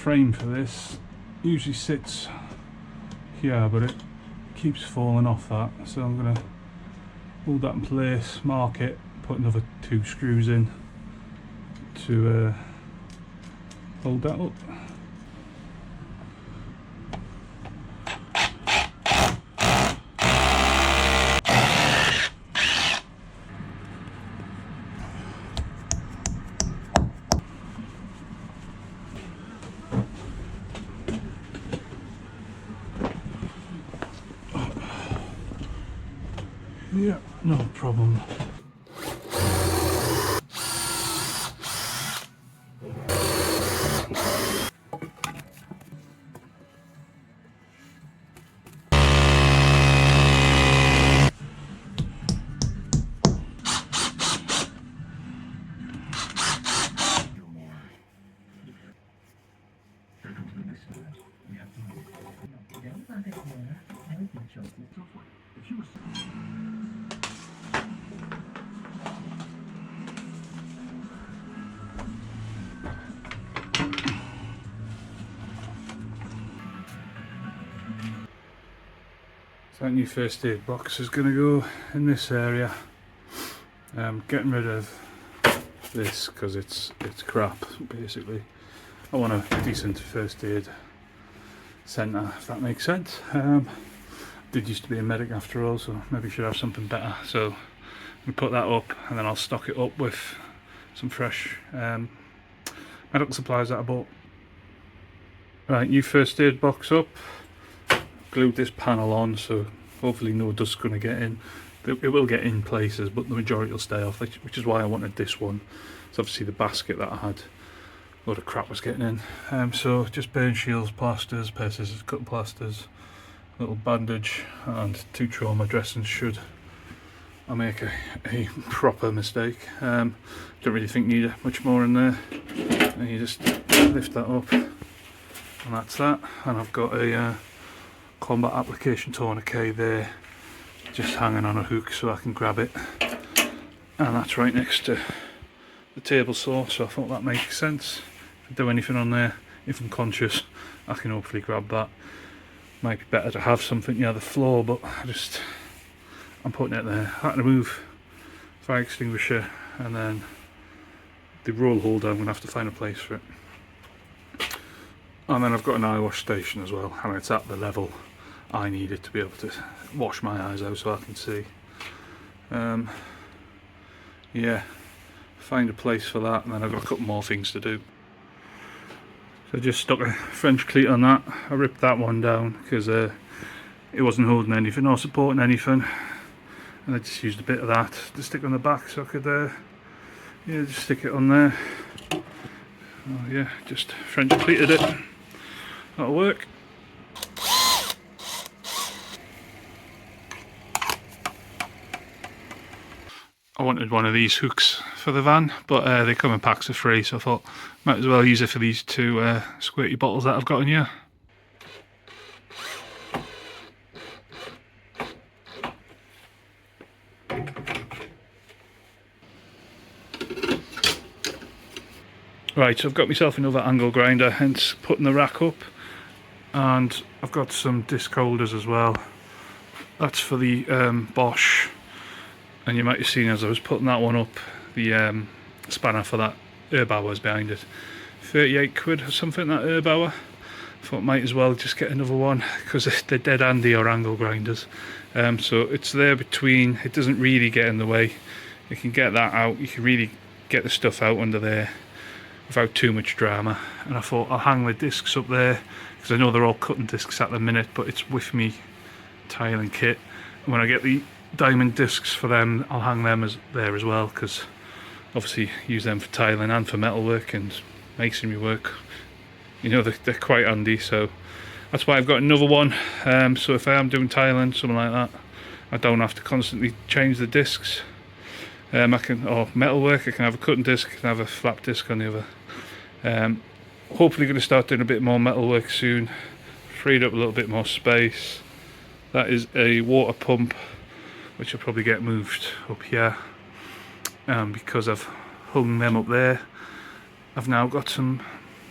frame for this usually sits here, but it keeps falling off that, so I'm going to hold that in place, mark it, put another 2 screws in to hold that up. Yeah, no problem. So that new first aid box is going to go in this area. Getting rid of this because it's crap basically. I want a decent first aid centre, if that makes sense. Did used to be a medic after all, so maybe should have something better. So we put that up and then I'll stock it up with some fresh medical supplies that I bought. Right, new first aid box up. Glued this panel on, so hopefully no dust's going to get in. It will get in places, but the majority will stay off, which is why I wanted this one. It's obviously the basket that I had, a lot of crap was getting in. So just burn shields, plasters, pair of scissors, cut plasters, little bandage, and 2 trauma dressings should I make a proper mistake. Don't really think need much more in there. And you just lift that up, and that's that. And I've got a combat application tourniquet there, just hanging on a hook so I can grab it, and that's right next to the table saw, so I thought that makes sense. If I do anything on there, if I'm conscious, I can hopefully grab that. Might be better to have something near the floor, but I'm putting it there. I had to move fire extinguisher, and then the roll holder, I'm going to have to find a place for it. And then I've got an eye wash station as well, and it's at the level I need it to be able to wash my eyes out so I can see. Yeah, find a place for that, and then I've got a couple more things to do. So I just stuck a French cleat on that. I ripped that one down because it wasn't holding anything or supporting anything, and I just used a bit of that to stick on the back so I could yeah, just stick it on there. Oh yeah, just French cleated it. That'll work. I wanted one of these hooks for the van, but they come in packs of 3, so I thought might as well use it for these 2 squirty bottles that I've got in here. Right, so I've got myself another angle grinder, hence putting the rack up, and I've got some disc holders as well. That's for the Bosch, and you might have seen as I was putting that one up, the spanner for that Erbauer is behind it. 38 quid or something, that Erbauer. Thought might as well just get another one because they're dead handy, or angle grinders. So it's there between, it doesn't really get in the way. You can get that out, you can really get the stuff out under there without too much drama. And I thought I'll hang the discs up there because I know they're all cutting discs at the minute, but it's with me tiling kit. And when I get the diamond discs for them, I'll hang them there as well, because obviously use them for tiling and for metalwork and masonry work. You know, they're quite handy, so that's why I've got another one. So if I am doing tiling, something like that, I don't have to constantly change the discs. I can, or metalwork, I can have a cutting disc, I can have a flap disc on the other. Hopefully going to start doing a bit more metalwork soon, freed up a little bit more space. That is a water pump, which will probably get moved up here, because I've hung them up there. I've now got some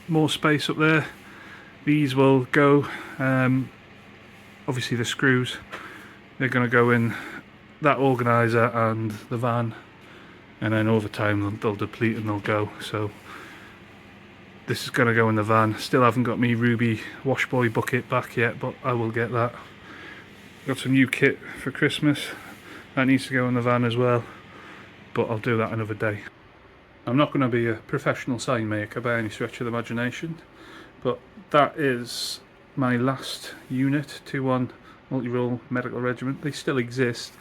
more space up there, These will go, obviously the screws, they're going to go in that organiser and the van, and then over time they'll deplete and they'll go. So this is going to go in the van. Still haven't got me Ruby Washboy bucket back yet, but I will get that. Got some new kit for Christmas that needs to go in the van as well, but I'll do that another day. I'm not going to be a professional sign maker by any stretch of the imagination, but that is my last unit, 2-1 multi-role medical regiment. They still exist,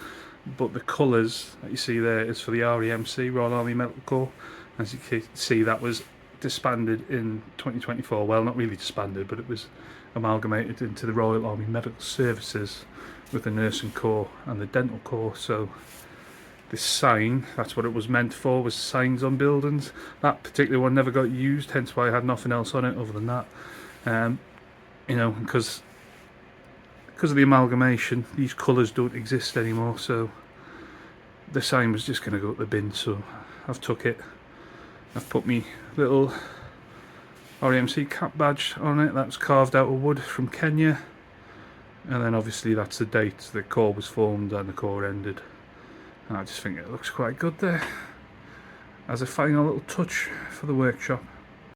but the colours that you see there is for the RAMC, Royal Army Medical Corps. As you can see, that was disbanded in 2024. Well, not really disbanded, but it was amalgamated into the Royal Army Medical Services with the Nursing Corps and the Dental Corps. So this sign, that's what it was meant for, was signs on buildings. That particular one never got used, hence why I had nothing else on it other than that. You know, because of the amalgamation, these colours don't exist anymore, so the sign was just going to go up the bin. So I've took it, I've put me little RAMC cap badge on it. That's carved out of wood from Kenya, and then obviously that's the date the Corps was formed and the Corps ended. And I just think it looks quite good there as a final little touch for the workshop.